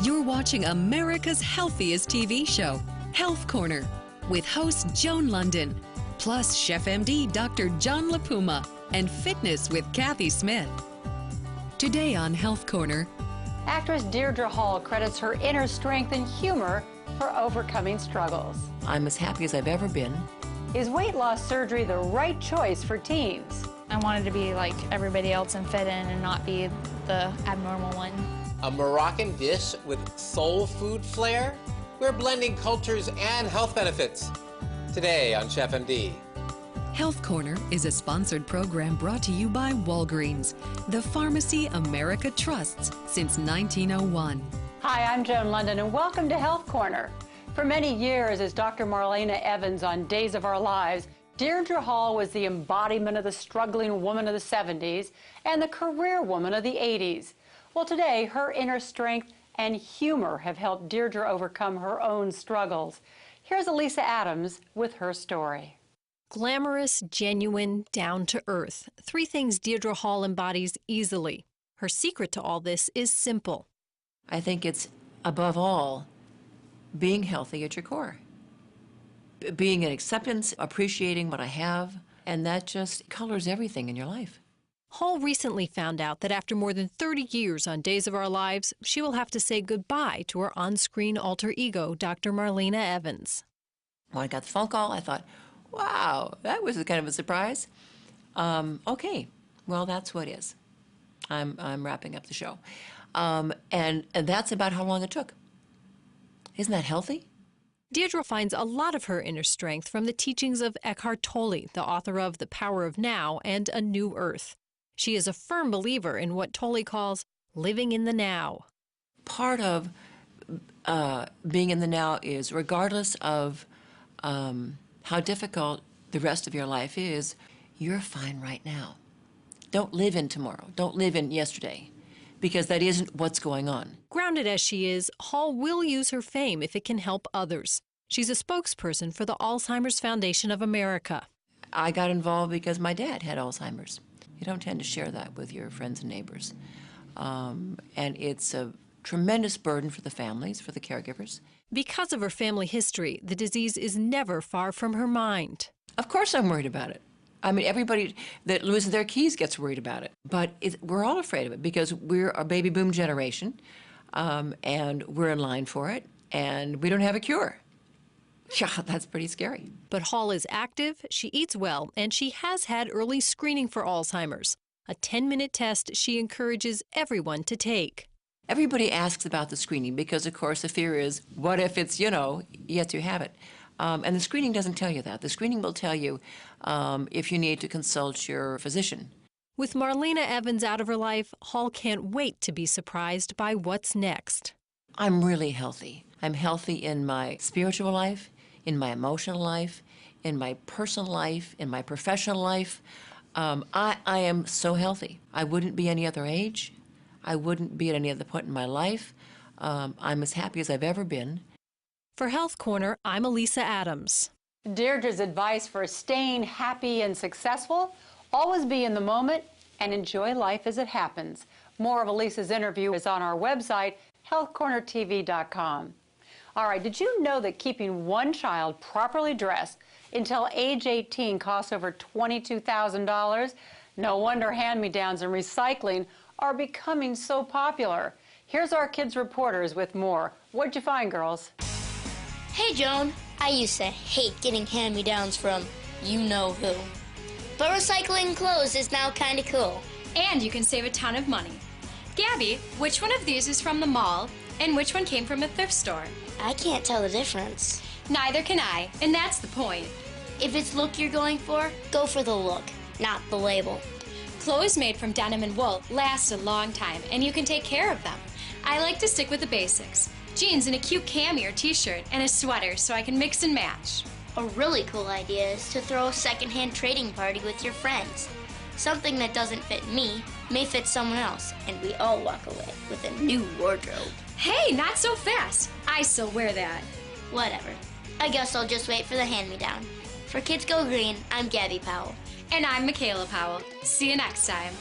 You're watching America's healthiest TV show, Health Corner, with host Joan Lunden, plus Chef M.D. Dr. John LaPuma, and fitness with Kathy Smith. Today on Health Corner, actress Deride Hall credits her inner strength and humor for overcoming struggles. I'm as happy as I've ever been. Is weight loss surgery the right choice for teens? I wanted to be like everybody else and fit in and not be the abnormal one. A Moroccan dish with soul food flair? We're blending cultures and health benefits. Today on Chef M.D. Health Corner is a sponsored program brought to you by Walgreens, the pharmacy America trusts since 1901. Hi, I'm Joan Lunden, and welcome to Health Corner. For many years, as Dr. Marlena Evans on Days of Our Lives, Deride Hall was the embodiment of the struggling woman of the 70s and the career woman of the 80s. Well, today, her inner strength and humor have helped Deride overcome her own struggles. Here's Elisa Adams with her story. Glamorous, genuine, down-to-earth. Three things Deride Hall embodies easily. Her secret to all this is simple. I think it's, above all, being healthy at your core. Being in acceptance, appreciating what I have, and that just colors everything in your life. Hall recently found out that after more than 30 years on Days of Our Lives, she will have to say goodbye to her on-screen alter ego, Dr. Marlena Evans. When I got the phone call, I thought, wow, that was kind of a surprise. Okay, well, that's what it is. I'm wrapping up the show. And that's about how long it took. Isn't that healthy? Deride finds a lot of her inner strength from the teachings of Eckhart Tolle, the author of The Power of Now and A New Earth. She is a firm believer in what Tolle calls living in the now. Part of being in the now is, regardless of how difficult the rest of your life is, you're fine right now. Don't live in tomorrow. Don't live in yesterday, because that isn't what's going on. Grounded as she is, Hall will use her fame if it can help others. She's a spokesperson for the Alzheimer's Foundation of America. I got involved because my dad had Alzheimer's. You don't tend to share that with your friends and neighbors. And it's a tremendous burden for the families, for the caregivers. Because of her family history, the disease is never far from her mind. Of course I'm worried about it. I mean, everybody that loses their keys gets worried about it. But we're all afraid of it because we're a baby boom generation, and we're in line for it, and we don't have a cure. Yeah, that's pretty scary. But Hall is active, she eats well, and she has had early screening for Alzheimer's, a 10-minute test she encourages everyone to take. Everybody asks about the screening because, of course, the fear is, what if it's, yet to have it? And the screening doesn't tell you that. The screening will tell you if you need to consult your physician. With Marlena Evans out of her life, Hall can't wait to be surprised by what's next. I'm really healthy. I'm healthy in my spiritual life, in my emotional life, in my personal life, in my professional life. I am so healthy. I wouldn't be any other age. I wouldn't be at any other point in my life. I'm as happy as I've ever been. For Health Corner, I'm Elisa Adams. Deirdre's advice for staying happy and successful: always be in the moment and enjoy life as it happens. More of Elisa's interview is on our website, healthcornertv.com. All right, did you know that keeping one child properly dressed until age 18 costs over $22,000? No wonder hand-me-downs and recycling are becoming so popular. Here's our kids' reporters with more. What'd you find, girls? Hey, Joan. I used to hate getting hand-me-downs from you-know-who. But recycling clothes is now kind of cool. And you can save a ton of money. Gabby, which one of these is from the mall, and which one came from a thrift store? I can't tell the difference. Neither can I, and that's the point. If it's look you're going for, go for the look, not the label. Clothes made from denim and wool last a long time, and you can take care of them. I like to stick with the basics. Jeans and a cute cami or t-shirt, and a sweater so I can mix and match. A really cool idea is to throw a secondhand trading party with your friends. Something that doesn't fit me may fit someone else, and we all walk away with a new wardrobe. Hey, not so fast. I still wear that. Whatever. I guess I'll just wait for the hand-me-down. For Kids Go Green, I'm Gabby Powell. And I'm Michaela Powell. See you next time.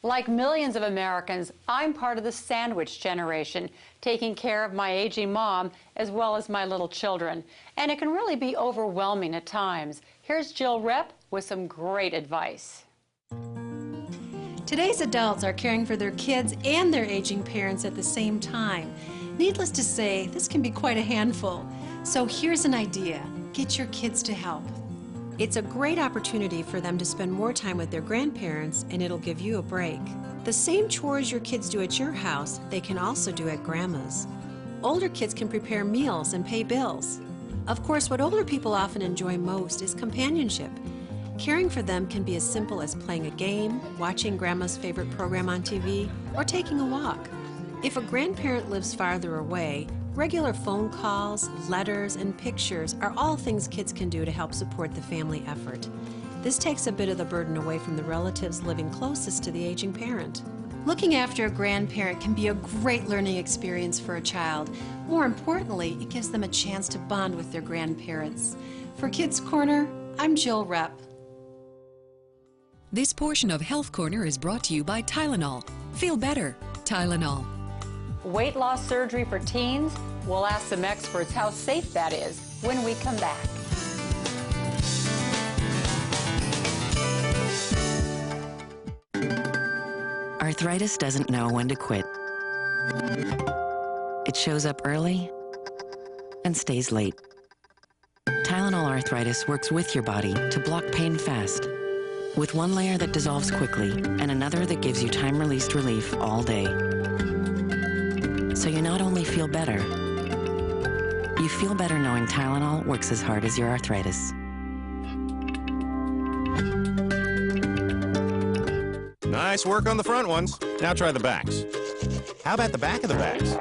Like millions of Americans, I'm part of the sandwich generation, taking care of my aging mom as well as my little children. And it can really be overwhelming at times. Here's Jill Rep with some great advice. Today's adults are caring for their kids and their aging parents at the same time. Needless to say, this can be quite a handful. So here's an idea. Get your kids to help. It's a great opportunity for them to spend more time with their grandparents, and it'll give you a break. The same chores your kids do at your house, they can also do at Grandma's. Older kids can prepare meals and pay bills. Of course, what older people often enjoy most is companionship. Caring for them can be as simple as playing a game, watching Grandma's favorite program on TV, or taking a walk. If a grandparent lives farther away, regular phone calls, letters, and pictures are all things kids can do to help support the family effort. This takes a bit of the burden away from the relatives living closest to the aging parent. Looking after a grandparent can be a great learning experience for a child. More importantly, it gives them a chance to bond with their grandparents. For Kids Corner, I'm Jill Rep. This portion of Health Corner is brought to you by Tylenol. Feel better, Tylenol. Weight loss surgery for teens? We'll ask some experts how safe that is when we come back. Arthritis doesn't know when to quit. It shows up early and stays late. Tylenol Arthritis works with your body to block pain fast, with one layer that dissolves quickly and another that gives you time-released relief all day. So you not only feel better, you feel better knowing Tylenol works as hard as your arthritis. Nice work on the front ones. Now try the backs. How about the back of the backs?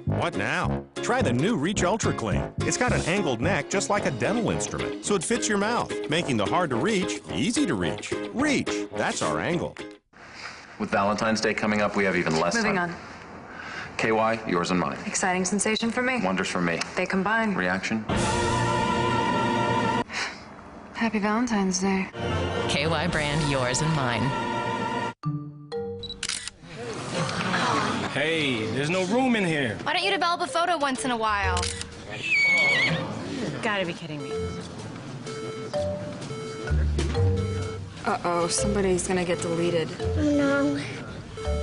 What now? Try the new Reach Ultra Clean. It's got an angled neck just like a dental instrument, so it fits your mouth, making the hard to reach easy to reach. Reach, that's our angle. With Valentine's Day coming up, we have even less Moving time. on. KY, yours and mine. Exciting sensation for me. Wonders for me. They combine. Reaction? Happy Valentine's Day. KY brand, yours and mine. Hey, there's no room in here. Why don't you develop a photo once in a while? Gotta be kidding me. Uh-oh, somebody's gonna get deleted. Oh, no.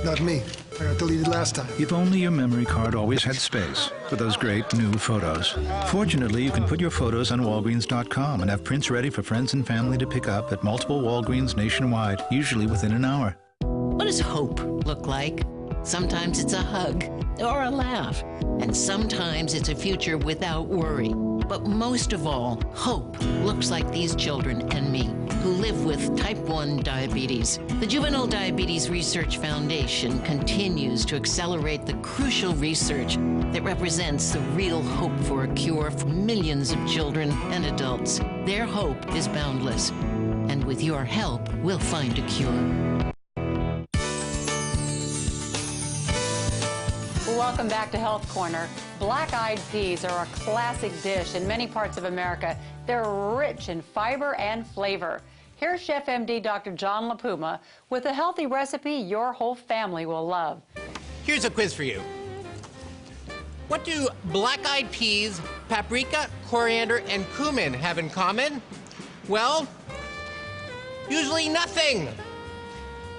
Not me. I got deleted last time. If only your memory card always had space for those great new photos. Fortunately, you can put your photos on Walgreens.com and have prints ready for friends and family to pick up at multiple Walgreens nationwide, usually within an hour. What does hope look like? Sometimes it's a hug or a laugh, and sometimes it's a future without worry. But most of all, hope looks like these children and me, who live with type 1 diabetes. The Juvenile Diabetes Research Foundation continues to accelerate the crucial research that represents the real hope for a cure for millions of children and adults. Their hope is boundless, and with your help, we'll find a cure. Welcome back to Health Corner. Black-eyed peas are a classic dish in many parts of America. They're rich in fiber and flavor. Here's Chef M.D. Dr. Joan LaPuma with a healthy recipe your whole family will love. Here's a quiz for you. What do black-eyed peas, paprika, coriander, and cumin have in common? Well, usually nothing.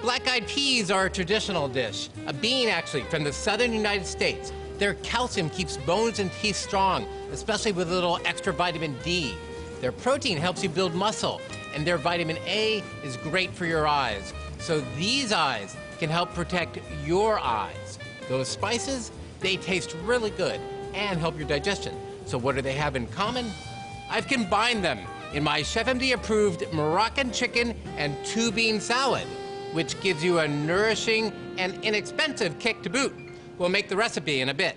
Black-eyed peas are a traditional dish, a bean actually from the southern United States. Their calcium keeps bones and teeth strong, especially with a little extra vitamin D. Their protein helps you build muscle, and their vitamin A is great for your eyes. So these eyes can help protect your eyes. Those spices, they taste really good and help your digestion. So what do they have in common? I've combined them in my Chef M.D. approved Moroccan chicken and 2-bean salad, which gives you a nourishing and inexpensive kick to boot. We'll make the recipe in a bit.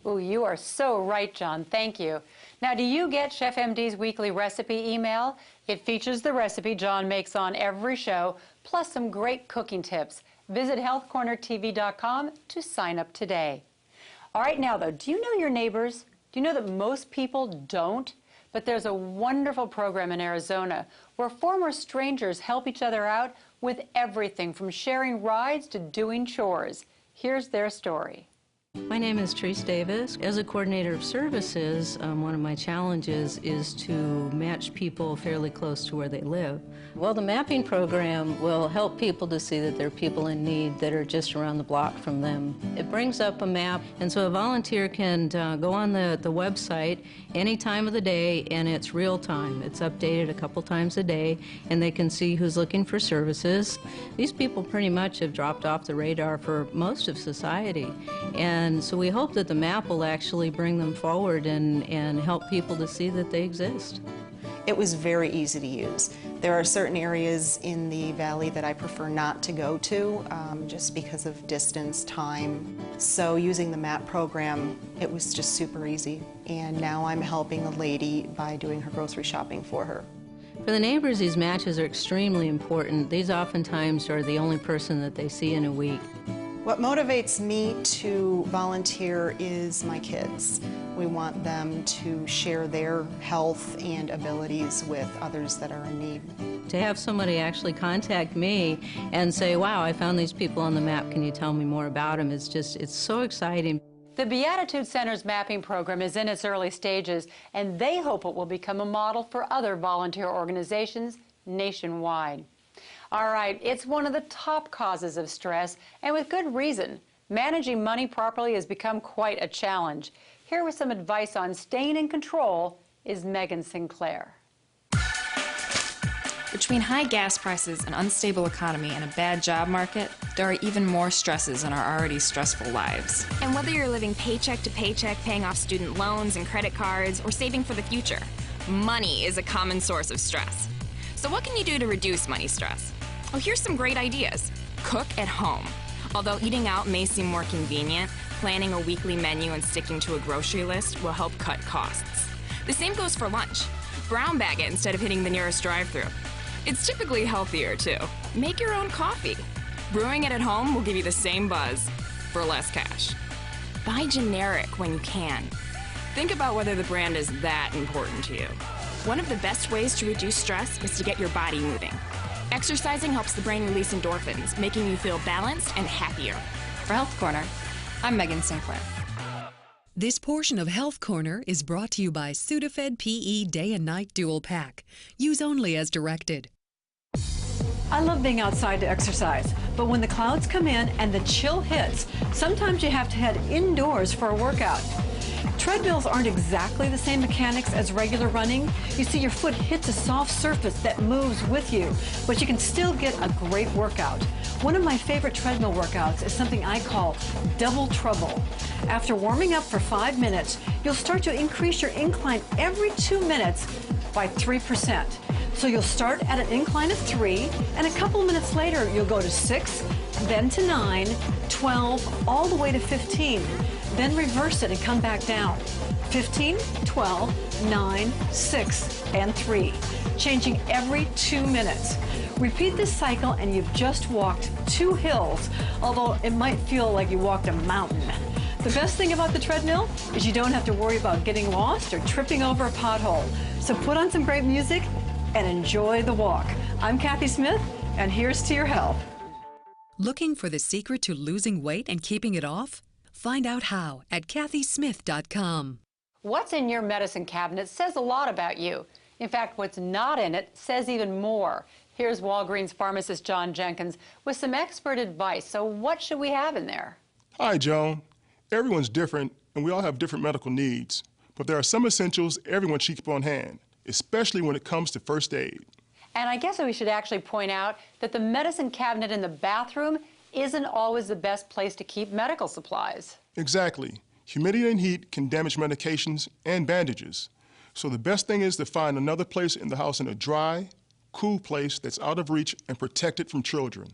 Oh, you are so right, John. Thank you. Now, do you get Chef M.D.'s weekly recipe email? It features the recipe John makes on every show, plus some great cooking tips. Visit healthcornertv.com to sign up today. All right, now, though, do you know your neighbors? Do you know that most people don't? But there's a wonderful program in Arizona where former strangers help each other out with everything from sharing rides to doing chores. Here's their story. My name is Therese Davis. As a coordinator of services, one of my challenges is to match people fairly close to where they live. Well, the mapping program will help people to see that there are people in need that are just around the block from them. It brings up a map, and so a volunteer can go on the website any time of the day, and it's real time. It's updated a couple times a day, and they can see who's looking for services. These people pretty much have dropped off the radar for most of society, and so we hope that the map will actually bring them forward and help people to see that they exist. It was very easy to use. There are certain areas in the valley that I prefer not to go to just because of distance, time. So using the map program, it was just super easy. And now I'm helping a lady by doing her grocery shopping for her. For the neighbors, these matches are extremely important. These oftentimes are the only person that they see in a week. What motivates me to volunteer is my kids. We want them to share their health and abilities with others that are in need. To have somebody actually contact me and say, wow, I found these people on the map, can you tell me more about them? It's so exciting. The Beatitude Center's mapping program is in its early stages, and they hope it will become a model for other volunteer organizations nationwide. All right, it's one of the top causes of stress, and with good reason. Managing money properly has become quite a challenge. Here with some advice on staying in control is Megan Sinclair. Between high gas prices, an unstable economy, and a bad job market, there are even more stresses in our already stressful lives. And whether you're living paycheck to paycheck, paying off student loans and credit cards, or saving for the future, money is a common source of stress. So what can you do to reduce money stress? Well, here's some great ideas. Cook at home. Although eating out may seem more convenient, planning a weekly menu and sticking to a grocery list will help cut costs. The same goes for lunch. Brown bag it instead of hitting the nearest drive-thru. It's typically healthier, too. Make your own coffee. Brewing it at home will give you the same buzz for less cash. Buy generic when you can. Think about whether the brand is that important to you. One of the best ways to reduce stress is to get your body moving. Exercising helps the brain release endorphins, making you feel balanced and happier. For Health Corner, I'm Megan Sinclair. This portion of Health Corner is brought to you by Sudafed PE Day and Night Dual Pack. Use only as directed. I love being outside to exercise, but when the clouds come in and the chill hits, sometimes you have to head indoors for a workout. Treadmills aren't exactly the same mechanics as regular running. You see, your foot hits a soft surface that moves with you, but you can still get a great workout. One of my favorite treadmill workouts is something I call double trouble. After warming up for 5 minutes, you'll start to increase your incline every 2 minutes by 3%. So you'll start at an incline of 3, and a couple of minutes later, you'll go to 6, then to 9, 12, all the way to 15. Then reverse it and come back down. 15, 12, 9, 6, and 3. Changing every 2 minutes. Repeat this cycle and you've just walked 2 hills, although it might feel like you walked a mountain. The best thing about the treadmill is you don't have to worry about getting lost or tripping over a pothole. So put on some great music and enjoy the walk. I'm Kathy Smith, and here's to your health. Looking for the secret to losing weight and keeping it off? Find out how at kathysmith.com. What's in your medicine cabinet says a lot about you. In fact, what's not in it says even more. Here's Walgreens pharmacist John Jenkins with some expert advice. So what should we have in there? Hi, Joan. Everyone's different, and we all have different medical needs. But there are some essentials everyone should keep on hand, especially when it comes to first aid. And I guess we should actually point out that the medicine cabinet in the bathroom isn't always the best place to keep medical supplies. Exactly. Humidity and heat can damage medications and bandages. So the best thing is to find another place in the house in a dry, cool place that's out of reach and protected from children.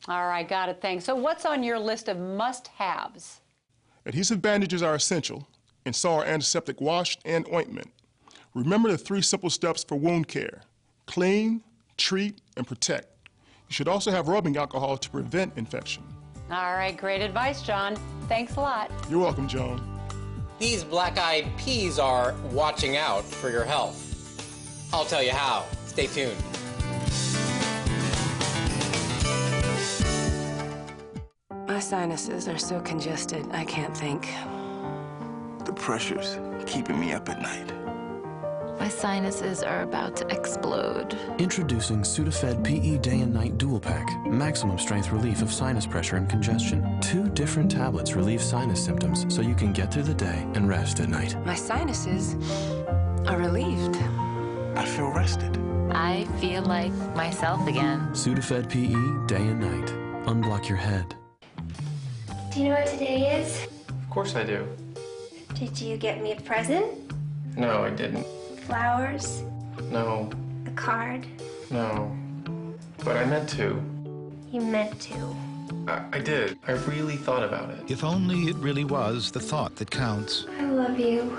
All right, got it, thanks. So what's on your list of must-haves? Adhesive bandages are essential, and so are antiseptic wash and ointment. Remember the 3 simple steps for wound care: clean, treat, and protect. You should also have rubbing alcohol to prevent infection. All right, great advice, John. Thanks a lot. You're welcome, Joan. These black-eyed peas are watching out for your health. I'll tell you how. Stay tuned. sinuses are so congested, I can't think. The pressure's keeping me up at night. My sinuses are about to explode. Introducing Sudafed PE Day and Night Dual Pack. Maximum strength relief of sinus pressure and congestion. 2 different tablets relieve sinus symptoms so you can get through the day and rest at night. My sinuses are relieved. I feel rested. I feel like myself again. Sudafed PE Day and Night. Unblock your head. Do you know what today is? Of course I do. Did you get me a present? No, I didn't. Flowers? No. A card? No. But I meant to. You meant to. I did. I really thought about it. If only it really was the thought that counts. I love you.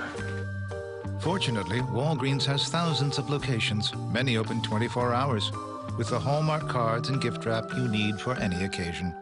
Fortunately, Walgreens has thousands of locations, many open 24 hours, with the Hallmark cards and gift wrap you need for any occasion.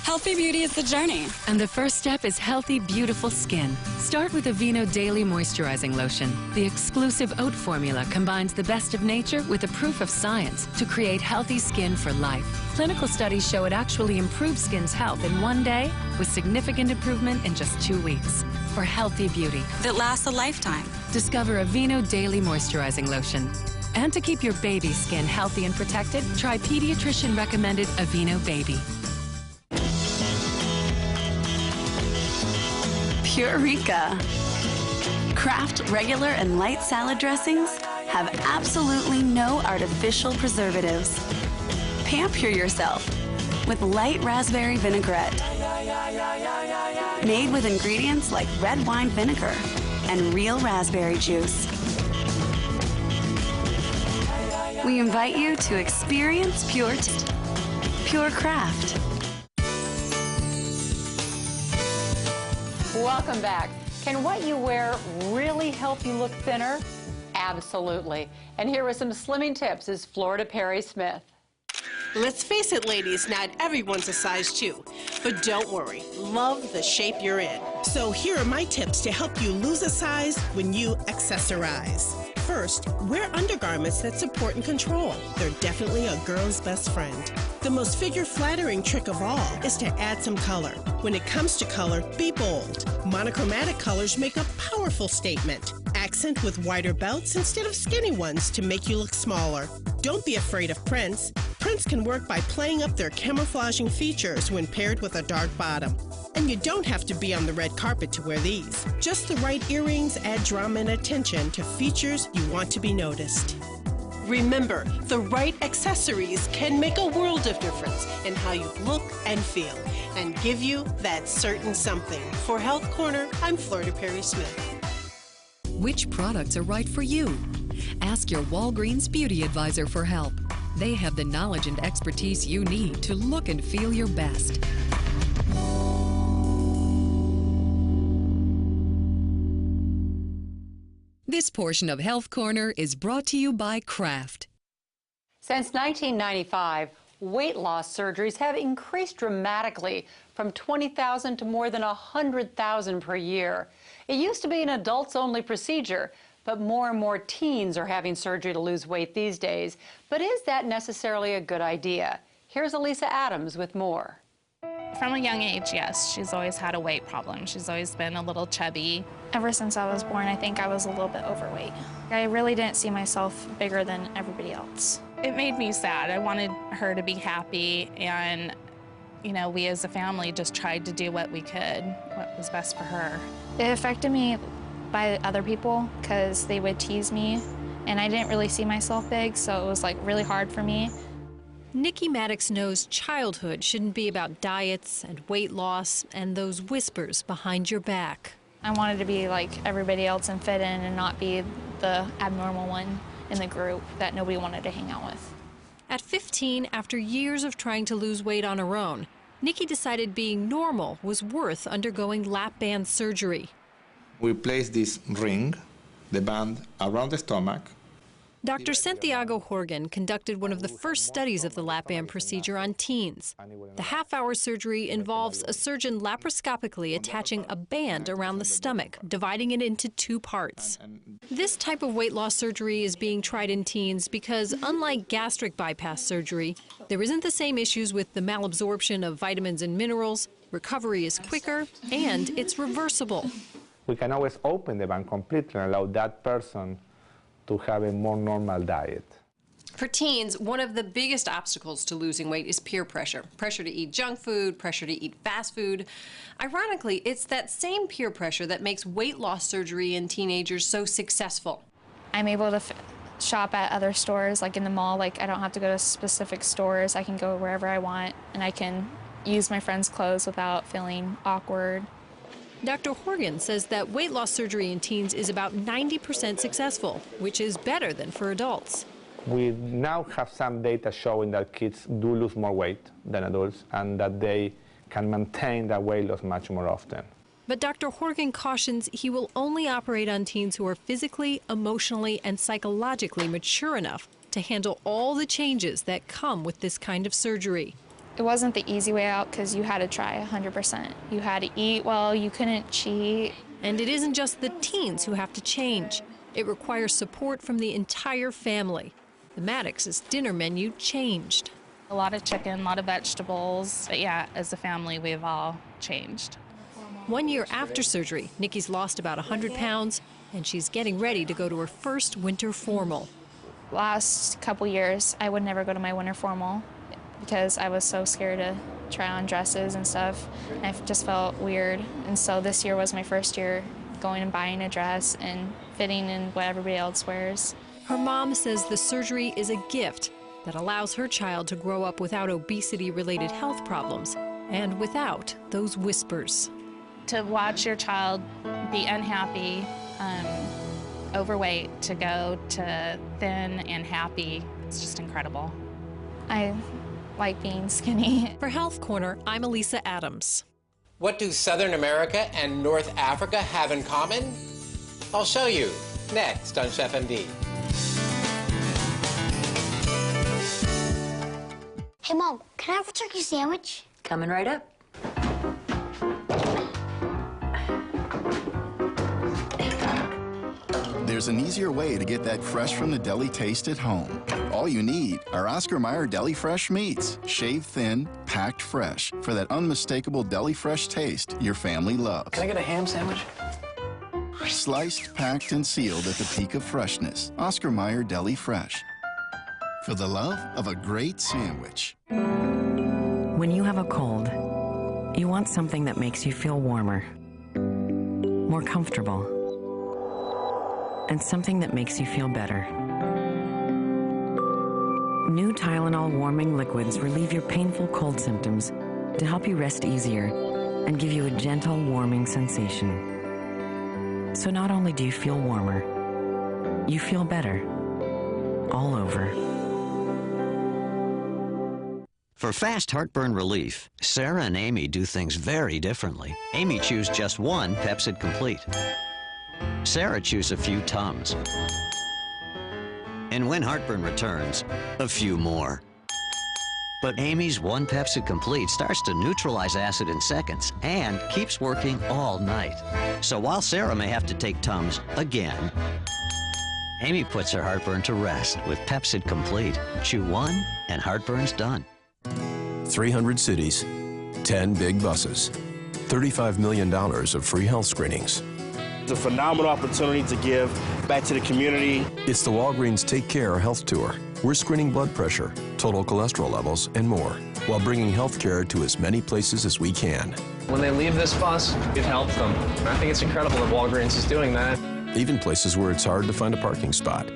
Healthy beauty is the journey. And the first step is healthy, beautiful skin. Start with Aveeno Daily Moisturizing Lotion. The exclusive oat formula combines the best of nature with the proof of science to create healthy skin for life. Clinical studies show it actually improves skin's health in 1 day with significant improvement in just 2 weeks. For healthy beauty that lasts a lifetime. Discover Aveeno Daily Moisturizing Lotion. And to keep your baby skin healthy and protected, try pediatrician-recommended Aveeno Baby. Eureka! Kraft regular and light salad dressings have absolutely no artificial preservatives. Pamper yourself with light raspberry vinaigrette. Made with ingredients like red wine vinegar and real raspberry juice. We invite you to experience pure taste. Pure Kraft. Welcome back. Can what you wear really help you look thinner? Absolutely. And here are some slimming tips is Florida Perry Smith. Let's face it, ladies, not everyone's a size 2. But don't worry, love the shape you're in. So here are my tips to help you lose a size when you accessorize. First, wear undergarments that support and control. They're definitely a girl's best friend. The most figure-flattering trick of all is to add some color. When it comes to color, be bold. Monochromatic colors make a powerful statement. Accent with wider belts instead of skinny ones to make you look smaller. Don't be afraid of prints. Prints can work by playing up their camouflaging features when paired with a dark bottom. And you don't have to be on the red carpet to wear these. Just the right earrings add drama and attention to features you want to be noticed. Remember, the right accessories can make a world of difference in how you look and feel and give you that certain something. For Health Corner, I'm Florida Perry Smith. Which products are right for you? Ask your Walgreens Beauty Advisor for help. They have the knowledge and expertise you need to look and feel your best. This portion of Health Corner is brought to you by Kraft. Since 1995, weight loss surgeries have increased dramatically from 20,000 to more than 100,000 per year. It used to be an adults-only procedure, but more and more teens are having surgery to lose weight these days. But is that necessarily a good idea? Here's Elisa Adams with more. From a young age, yes, she's always had a weight problem. She's always been a little chubby. Ever since I was born, I think I was a little bit overweight. I really didn't see myself bigger than everybody else. It made me sad. I wanted her to be happy, and you know, we as a family just tried to do what we could, what was best for her. It affected me by other people because they would tease me, and I didn't really see myself big, so it was like really hard for me. Nikki Maddox knows childhood shouldn't be about diets and weight loss and those whispers behind your back. I wanted to be like everybody else and fit in and not be the abnormal one in the group that nobody wanted to hang out with. At 15, after years of trying to lose weight on her own, Nikki decided being normal was worth undergoing lap band surgery. We place this ring, the band, around the stomach, Dr. Santiago Horgan conducted one of the first studies of the lap band procedure on teens. The half-hour surgery involves a surgeon laparoscopically attaching a band around the stomach, dividing it into two parts. This type of weight loss surgery is being tried in teens because, unlike gastric bypass surgery, there isn't the same issues with the malabsorption of vitamins and minerals, recovery is quicker, and it's reversible. We can always open the band completely and allow that person to have a more normal diet. For teens, one of the biggest obstacles to losing weight is peer pressure. Pressure to eat junk food, pressure to eat fast food. Ironically, it's that same peer pressure that makes weight loss surgery in teenagers so successful. I'm able to shop at other stores, like in the mall. Like, I don't have to go to specific stores. I can go wherever I want, and I can use my friends' clothes without feeling awkward. Dr. Horgan says that weight loss surgery in teens is about 90% successful, which is better than for adults. We now have some data showing that kids do lose more weight than adults and that they can maintain that weight loss much more often. But Dr. Horgan cautions he will only operate on teens who are physically, emotionally, and psychologically mature enough to handle all the changes that come with this kind of surgery. It wasn't the easy way out because you had to try 100%. You had to eat well, you couldn't cheat. And it isn't just the teens who have to change. It requires support from the entire family. The Maddox's dinner menu changed. A lot of chicken, a lot of vegetables. But yeah, as a family, we've all changed. 1 year after surgery, Nikki's lost about 100 pounds, and she's getting ready to go to her first winter formal. Last couple years, I would never go to my winter formal because I was so scared to try on dresses and stuff. And I just felt weird. And so this year was my first year going and buying a dress and fitting in what everybody else wears. Her mom says the surgery is a gift that allows her child to grow up without obesity-related health problems and without those whispers. To watch your child be unhappy, overweight, to go to thin and happy, it's just incredible. I like being skinny. For Health Corner, I'm Elisa Adams. What do Southern America and North Africa have in common? I'll show you next on Chef M.D. Hey, Mom, can I have a turkey sandwich? Coming right up. There's an easier way to get that fresh from the deli taste at home. All you need are Oscar Mayer Deli Fresh meats. Shaved thin, packed fresh for that unmistakable deli fresh taste your family loves. Can I get a ham sandwich? Sliced, packed, and sealed at the peak of freshness. Oscar Mayer Deli Fresh. For the love of a great sandwich. When you have a cold, you want something that makes you feel warmer, more comfortable, and something that makes you feel better. New Tylenol warming liquids relieve your painful cold symptoms to help you rest easier and give you a gentle, warming sensation. So not only do you feel warmer, you feel better all over. For fast heartburn relief, Sarah and Amy do things very differently. Amy chews just one Pepcid Complete. Sarah chews a few Tums. And when heartburn returns, a few more. But Amy's one Pepcid Complete starts to neutralize acid in seconds and keeps working all night. So while Sarah may have to take Tums again, Amy puts her heartburn to rest with Pepcid Complete. Chew one and heartburn's done. 300 cities, 10 big buses, $35 million of free health screenings. It's a phenomenal opportunity to give back to the community. It's the Walgreens Take Care Health Tour. We're screening blood pressure, total cholesterol levels, and more, while bringing health care to as many places as we can. When they leave this bus, it helps them. I think it's incredible that Walgreens is doing that. Even places where it's hard to find a parking spot.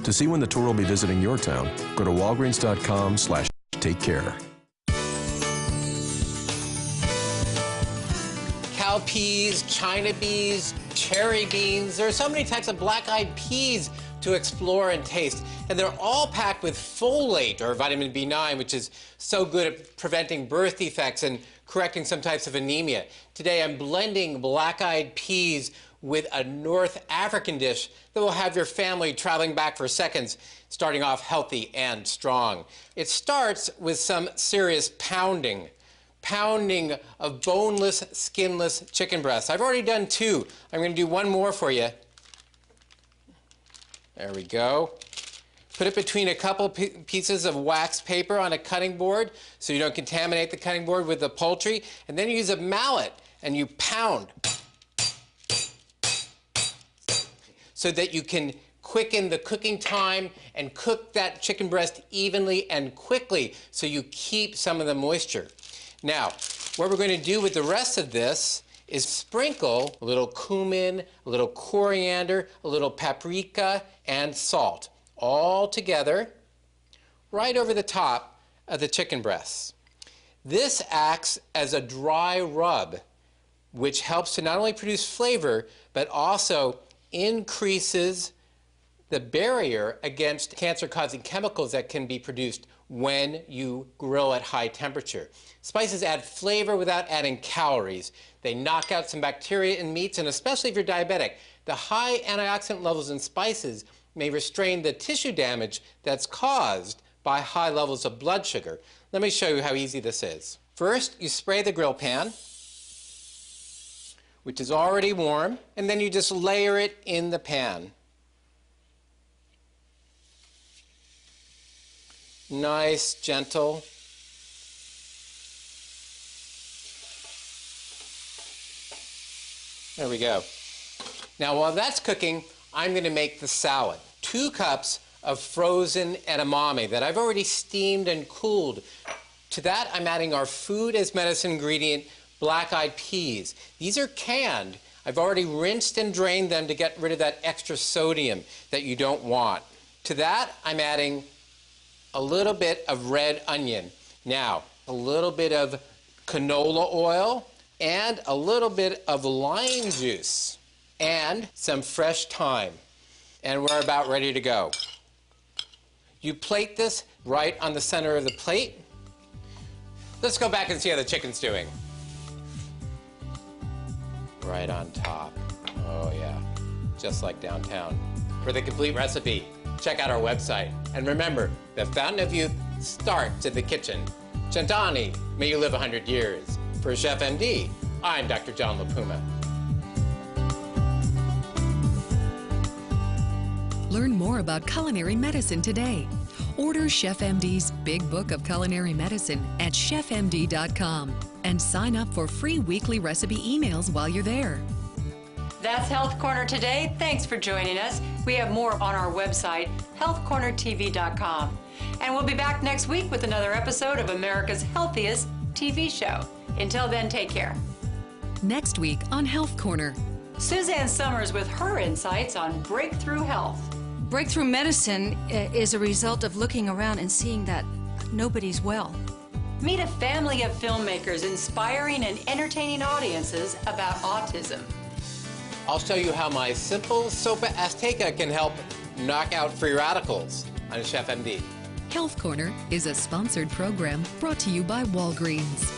To see when the tour will be visiting your town, go to walgreens.com/takecare. Cowpeas, China beans, cherry beans. There are so many types of black-eyed peas to explore and taste. And they're all packed with folate, or vitamin B9, which is so good at preventing birth defects and correcting some types of anemia. Today, I'm blending black-eyed peas with a North African dish that will have your family traveling back for seconds, starting off healthy and strong. It starts with some serious pounding of boneless, skinless chicken breasts. I've already done 2. I'm going to do 1 more for you. There we go. Put it between a couple pieces of wax paper on a cutting board so you don't contaminate the cutting board with the poultry. And then you use a mallet and you pound so that you can quicken the cooking time and cook that chicken breast evenly and quickly so you keep some of the moisture. Now, what we're going to do with the rest of this is sprinkle a little cumin, a little coriander, a little paprika, and salt, all together right over the top of the chicken breasts. This acts as a dry rub, which helps to not only produce flavor, but also increases the barrier against cancer-causing chemicals that can be produced when you grill at high temperature. Spices add flavor without adding calories. They knock out some bacteria in meats, and especially if you're diabetic, the high antioxidant levels in spices may restrain the tissue damage that's caused by high levels of blood sugar. Let me show you how easy this is. First, you spray the grill pan, which is already warm, and then you just layer it in the pan. Nice, gentle. There we go. Now, while that's cooking, I'm going to make the salad. 2 cups of frozen edamame that I've already steamed and cooled. To that, I'm adding our food as medicine ingredient, black-eyed peas. These are canned. I've already rinsed and drained them to get rid of that extra sodium that you don't want. To that, I'm adding a little bit of red onion. Now, a little bit of canola oil and a little bit of lime juice and some fresh thyme. And we're about ready to go. You plate this right on the center of the plate. Let's go back and see how the chicken's doing. Right on top. Oh yeah, just like downtown. For the complete recipe, check out our website. And remember, the fountain of youth starts in the kitchen. Chantani, may you live 100 years. For Chef M.D., I'm Dr. John LaPuma. Learn more about culinary medicine today. Order Chef M.D.'s Big Book of Culinary Medicine at chefmd.com and sign up for free weekly recipe emails while you're there. That's Health Corner today. Thanks for joining us. We have more on our website, healthcornertv.com. And we'll be back next week with another episode of America's Healthiest TV show. Until then, take care. Next week on Health Corner. Suzanne Summers with her insights on breakthrough health. Breakthrough medicine is a result of looking around and seeing that nobody's well. Meet a family of filmmakers inspiring and entertaining audiences about autism. I'll show you how my simple sopa azteca can help knock out free radicals. I'm Chef M.D. Health Corner is a sponsored program brought to you by Walgreens.